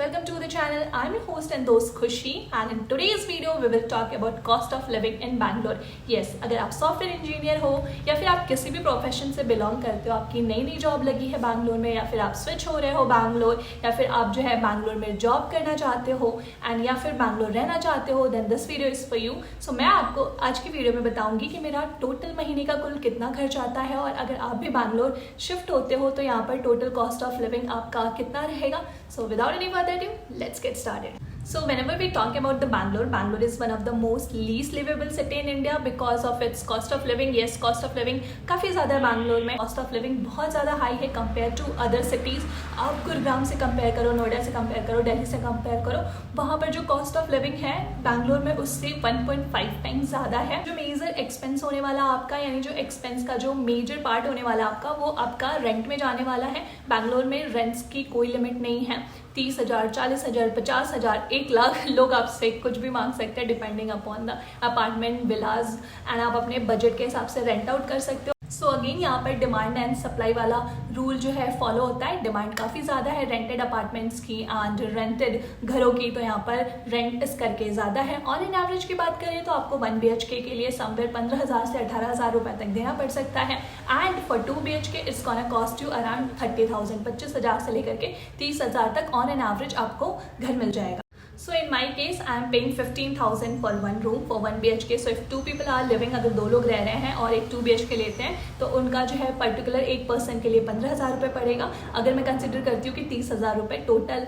welcome to the channel. I'm your host and दोस्त खुशी and in today's video we will talk about cost of living in Bangalore. Yes, अगर आप software engineer हो या फिर आप किसी भी प्रोफेशन से बिलोंग करते हो, आपकी नई जॉब लगी है बैंगलोर में या फिर आप स्विच हो रहे हो बैंगलोर या फिर आप जो है बैंगलोर में जॉब करना चाहते हो एंड या फिर बैंगलोर रहना चाहते हो, then this video is for you. So मैं आपको आज की वीडियो में बताऊंगी कि मेरा टोटल महीने का कुल कितना खर्च आता है और अगर आप भी बैंगलोर शिफ्ट होते हो तो यहाँ पर टोटल कॉस्ट ऑफ लिविंग आपका कितना रहेगा. So without any further ado, let's get started. So whenever we talk about the Bangalore is one of the most least livable city in India because of its cost of living. Yes, cost of living काफ़ी ज़्यादा है बैंगलोर में. cost of living बहुत ज़्यादा high है compare to other cities. आप गुरुग्राम से compare करो, नोएडा से कंपेयर करो, दिल्ली से कंपेयर करो, वहाँ पर जो कॉस्ट ऑफ लिविंग है बैंगलोर में उससे 1.5 टाइम्स ज़्यादा है. जो मेजर एक्सपेंस होने वाला आपका यानी जो एक्सपेंस का जो मेजर पार्ट होने वाला आपका वो आपका रेंट में जाने वाला है. बैंगलोर में रेंट्स की कोई लिमिट नहीं है. 30,000, 40,000, 50,000, 1,00,000 लोग आपसे कुछ भी मांग सकते हैं depending upon the apartment villas and आप अपने बजट के हिसाब से रेंट आउट कर सकते हो. सो अगेन यहाँ पर डिमांड एंड सप्लाई वाला रूल जो है फॉलो होता है. डिमांड काफ़ी ज़्यादा है रेंटेड अपार्टमेंट्स की एंड रेंटेड घरों की, तो यहाँ पर रेंट इस करके ज़्यादा है. और इन एवरेज की बात करें तो आपको 1 BHK के लिए समवेयर 15,000 से 18,000 रुपये तक देना पड़ सकता है. And for 2 BHK it's gonna cost you around 30,000, 25,000 से लेकर के 30,000 तक ऑन एन एवरेज आपको घर मिल जाएगा. So in my case, I am paying 15,000 for one room for 1 BHK. So if 2 people are living, अगर 2 लोग रह रहे हैं और एक 2 BHK लेते हैं तो उनका जो है पर्टिकुलर एक पर्सन के लिए 15,000 रुपये पड़ेगा. अगर मैं कंसिडर करती हूँ कि 30,000 रुपये टोटल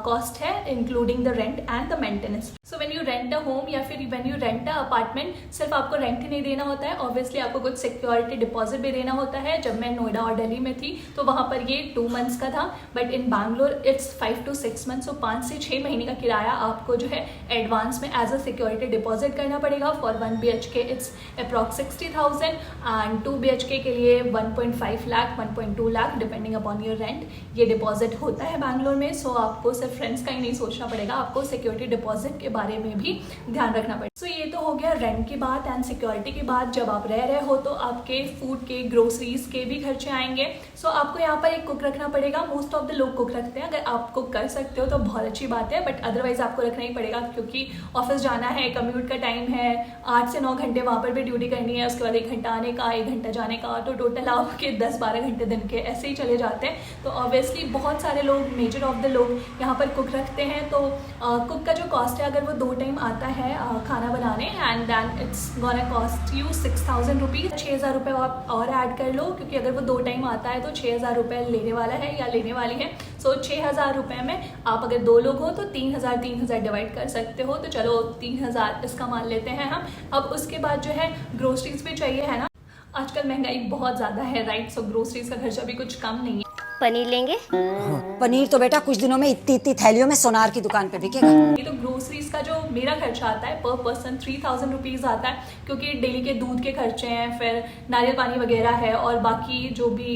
कॉस्ट है including the rent and the maintenance. So when you rent a home या फिर when you rent a apartment, सिर्फ आपको रेंट ही नहीं देना होता है, ऑब्वियसली आपको कुछ सिक्योरिटी डिपॉजिट भी देना होता है. जब मैं नोएडा और दिल्ली में थी तो वहाँ पर ये 2 मंथ्स का था, but in Bangalore it's 5 to 6 months. so 5 से 6 महीने का किराया आपको जो है एडवांस में एज अ सिक्योरिटी डिपॉजिट करना पड़ेगा. For 1 BHK it's approx 60,000 and 2 BHK के लिए 1.5 lakh 1.2 lakh depending upon your rent ये डिपॉजिट होता है बैंगलोर में. सो आपको सिर्फ फ्रेंड्स का ही नहीं सोचना पड़ेगा, आपको सिक्योरिटी डिपॉजिट के बारे में भी ध्यान रखना पड़ेगा. सो ये तो हो गया रेंट की बात एंड सिक्योरिटी की बात. जब आप रह रहे हो तो आपके फूड के, ग्रोसरीज के भी खर्चे आएंगे. सो आपको यहाँ पर एक कुक रखना पड़ेगा. मोस्ट ऑफ द लोग कुक रखते हैं. अगर आप कुक कर सकते हो तो बहुत अच्छी बात है, बट अदरवाइज आपको रखना ही पड़ेगा क्योंकि ऑफिस जाना है, कम्यूट का टाइम है, 8 से 9 घंटे वहाँ पर भी ड्यूटी करनी है, उसके बाद 1 घंटा आने का, 1 घंटा जाने का, तो टोटल आपके 10-12 घंटे दिन के ऐसे ही चले जाते हैं. तो ऑब्वियसली बहुत सारे लोग, मेजर ऑफ द लोग यहाँ पर कुक रखते हैं. तो कुक का जो कॉस्ट है अगर वो 2 टाइम आता है खाना बनाने and then it's gonna cost you 6,000 rupees. 6,000 रुपये आप और ऐड कर लो क्योंकि अगर वो 2 टाइम आता है तो 6,000 रुपये लेने वाला है या लेने वाली है. सो 6,000 रुपये में आप अगर 2 लोग हो तो 3,000 डिवाइड कर सकते हो. तो चलो 3,000 इसका मान लेते हैं हम. अब उसके बाद जो है ग्रोसरीज भी चाहिए, है ना. आजकल महंगाई बहुत ज़्यादा है, राइट. सो ग्रोसरीज का खर्चा भी कुछ कम नहीं है. पनीर लेंगे? पनीर तो बेटा कुछ दिनों में इतनी थैलियों में सोनार की दुकान पे बिकेगा. ये तो ग्रोसरीज का जो मेरा खर्चा आता है पर पर्सन 3,000 रुपीज़ आता है क्योंकि डेली के दूध के खर्चे हैं, फिर नारियल पानी वगैरह है और बाकी जो भी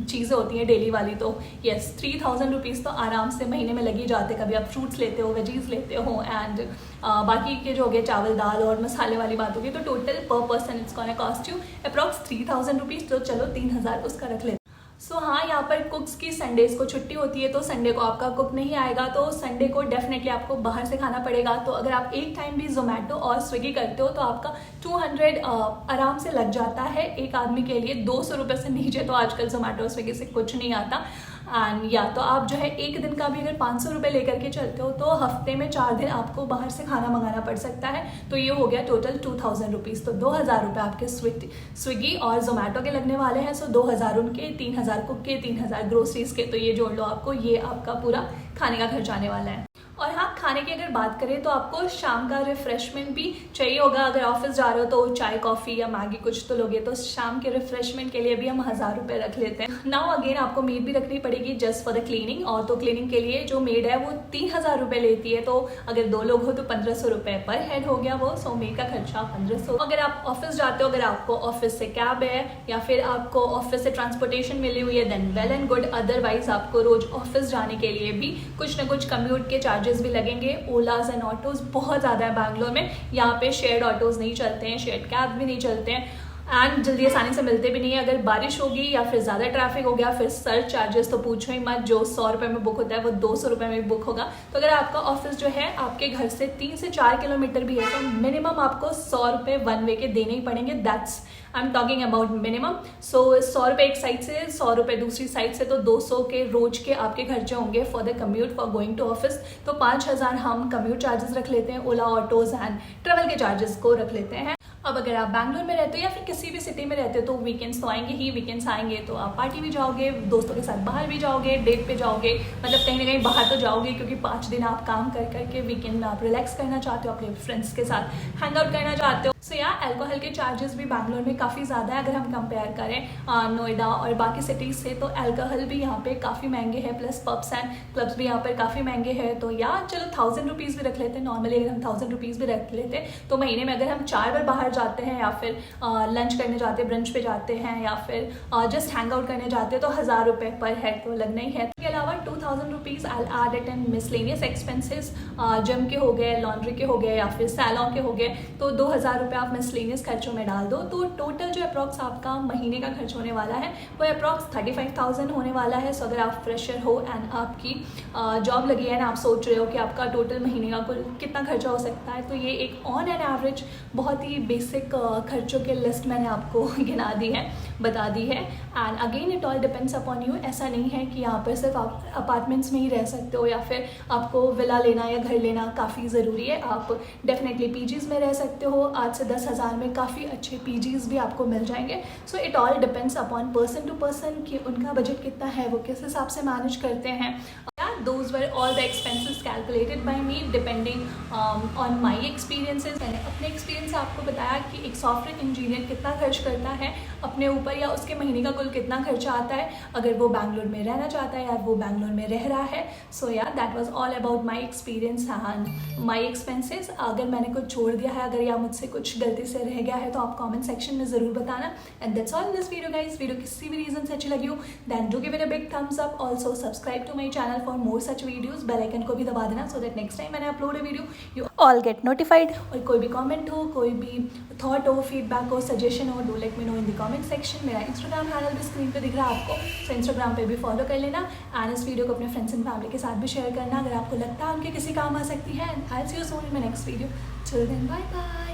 चीज़ें होती हैं डेली वाली. तो यस 3,000 रुपीज़ तो आराम से महीने में लग ही जाते. कभी आप फ्रूट्स लेते हो, वेजीज लेते हो एंड बाकी के जो हो गए चावल दाल और मसाले वाली बात होगी तो टोटल पर person it's gonna cost you approx 3,000 rupees. तो चलो 3,000 उसका रख लेते. सो हाँ, यहाँ पर कुक्स की संडेज़ को छुट्टी होती है तो संडे को आपका कुक नहीं आएगा, तो संडे को डेफिनेटली आपको बाहर से खाना पड़ेगा. तो अगर आप एक टाइम भी जोमेटो और स्विगी करते हो तो आपका 200 आराम से लग जाता है एक आदमी के लिए. 200 रुपये से नीचे तो आजकल जोमेटो और स्विगी से कुछ नहीं आता. एंड या तो आप जो है एक दिन का भी अगर 500 रुपये लेकर के चलते हो तो हफ्ते में 4 दिन आपको बाहर से खाना मंगाना पड़ सकता है. तो ये हो गया टोटल 2,000 रुपीज़. तो 2,000 रुपये आपके स्विगी और जोमेटो के लगने वाले हैं. सो 2,000 उनके, 3,000 कुक के, 3,000 ग्रोसरीज के. तो ये जोड़ लो आपको, ये आपका पूरा खाने का खर्च आने वाला है. और हाँ, खाने की अगर बात करें तो आपको शाम का रिफ्रेशमेंट भी चाहिए होगा. अगर ऑफिस जा रहे हो तो चाय कॉफ़ी या मैगी कुछ तो लोगे, तो शाम के रिफ्रेशमेंट के लिए भी हम 1,000 रुपये रख लेते हैं. नाउ अगेन आपको मेड भी रखनी पड़ेगी जस्ट फॉर द क्लीनिंग. और तो क्लीनिंग के लिए जो मेड है वो 3,000 रुपये लेती है. तो अगर 2 लोग हो तो 1,500 रुपये पर हेड हो गया वो. सो मेड का खर्चा 1,500. अगर आप ऑफिस जाते हो, अगर आपको ऑफिस से कैब है या फिर आपको ऑफिस से ट्रांसपोर्टेशन मिली हुई है then well and good. Otherwise आपको रोज ऑफिस जाने के लिए भी कुछ ना कुछ कम्यूट के चार्जेस भी लगेंगे. ओलाज एंड ऑटोज बहुत ज़्यादा है बैंगलोर में. यहाँ पे शेयर्ड ऑटोज नहीं चलते हैं, शेयर्ड कैब भी नहीं चलते हैं. एंड जल्दी आसानी से मिलते भी नहीं है। अगर बारिश होगी या फिर ज़्यादा ट्रैफिक हो गया, फिर सर्च चार्जेस तो पूछो ही मत, जो 100 रुपये में बुक होता है वो 200 रुपये में बुक होगा। तो अगर आपका ऑफिस जो है आपके घर से 3 से 4 किलोमीटर भी है तो मिनिमम आपको 100 रुपये वन वे के देने ही पड़ेंगे। That's I am talking about minimum. So 100 रुपये एक साइड से, 100 रुपये दूसरी साइड से, तो 200 के रोज के आपके खर्चे होंगे for the commute, for going to office. तो 5000 हम कम्यूट चार्जेस रख लेते हैं, ओला ऑटोज एंड ट्रेवल के चार्जेस को रख लेते हैं। अब अगर आप बैंगलोर में रहते हो या फिर किसी भी सिटी में रहते हो तो वीकेंड्स तो आएंगे ही। वीकेंड्स आएंगे तो आप पार्टी भी जाओगे, दोस्तों के साथ बाहर भी जाओगे, डेट पे जाओगे, मतलब कहीं ना कहीं बाहर तो जाओगे, क्योंकि 5 दिन आप काम कर करके वीकेंड में आप रिलैक्स करना चाहते हो, अपने फ्रेंड्स के साथ हैंग आउट करना चाहते हो। सो या अल्कोहल के चार्जेस भी बैंगलोर में काफ़ी ज़्यादा है। अगर हम कंपेयर करें नोएडा और बाकी सिटीज़ से तो अल्कोहल भी यहाँ पे काफ़ी महंगे हैं, प्लस पब्स एंड क्लब्स भी यहाँ पर काफ़ी महंगे हैं। तो या चलो 1000 रुपीज़ भी रख लेते हैं। नॉर्मली अगर हम 1000 रुपीज़ भी रख लेते हैं तो महीने में अगर हम 4 बार बाहर जाते हैं या फिर लंच करने जाते हैं, ब्रंच पे जाते हैं या फिर जस्ट हैंग आउट करने जाते हैं तो 1000 रुपये पर हेड तो लगना ही है। इसके अलावा 2000 rupees I add it in miscellaneous expenses, gym के हो गए, लॉन्ड्री के हो गए या फिर सैलॉन के हो गए, तो 2000 रुपये आप मिसलेनियस खर्चों में डाल दो। तो टोटल जो अप्रॉक्स आपका महीने का खर्च होने वाला है वो अप्रॉक्स 35,000 होने वाला है। सो अगर आप फ्रेशर हो एंड आपकी जॉब लगी है ना, आप सोच रहे हो कि आपका टोटल महीने का कुल कितना खर्चा हो सकता है, तो ये एक ऑन एन एवरेज बहुत ही बेसिक खर्चों के लिस्ट मैंने आपको गिना दी है, बता दी है। And again it all depends upon you. ऐसा नहीं है कि यहाँ पर सिर्फ आप अपार्टमेंट्स में ही रह सकते हो या फिर आपको विला लेना या घर लेना काफ़ी ज़रूरी है। आप डेफिनेटली पीजीज़ में रह सकते हो। 8 से 10,000 में काफ़ी अच्छे पीजीज़ भी आपको मिल जाएंगे। So it all depends upon person to person कि उनका बजट कितना है, वो किस हिसाब से मैनेज करते हैं। Those were all the expenses calculated by me depending on my experiences। मैंने अपने एक्सपीरियंस से आपको बताया कि एक सॉफ्टवेयर इंजीनियर कितना खर्च करता है अपने ऊपर, या उसके महीने का कुल कितना खर्चा आता है अगर वो बैंगलोर में रहना चाहता है या वो बैंगलोर में रह रहा है। सो या that was all about my experience and my expenses. अगर मैंने कुछ छोड़ दिया है, अगर या मुझसे कुछ गलती से रह गया है तो आप कमेंट सेक्शन में ज़रूर बताना। And that's all in this video guys. Video किसी भी रीज़न से अच्छी लगी हो then do give it a big thumbs up. Also subscribe to my channel for more such videos. Bell icon को भी दबा देना सो दैट नेक्स्ट टाइम मैंने upload a video you all get notified. और कोई भी कमेंट हो, कोई भी थॉट हो, फीडबैक हो, सजेशन हो, do let me know in the comment section. मेरा इंस्टाग्राम हैंडल भी स्क्रीन पे दिख रहा है आपको, सो इंस्टाग्राम पे भी फॉलो कर लेना। एंड इस वीडियो को अपने फ्रेंड्स एंड फैमिली के साथ भी शेयर करना अगर आपको लगता है उनके किसी काम आ सकती है। And I will see you soon in my next video. Till then bye bye.